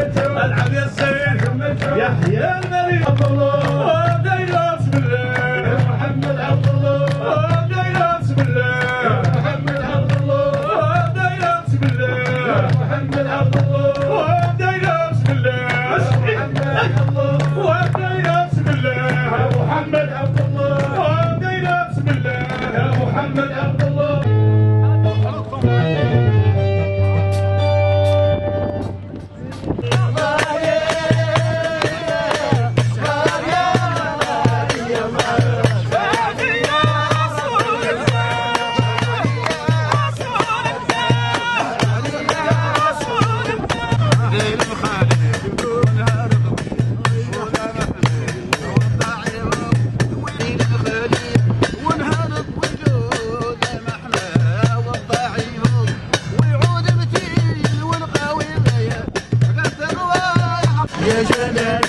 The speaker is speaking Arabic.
العب يا السيد يحيى المريض عبد الله دايره بسم الله محمد عبد الله دايره بسم الله محمد عبد الله دايره بسم الله محمد عبد الله دايره بسم الله ودايره بسم الله محمد عبد الله دايره بسم الله محمد عبد الله يا جمال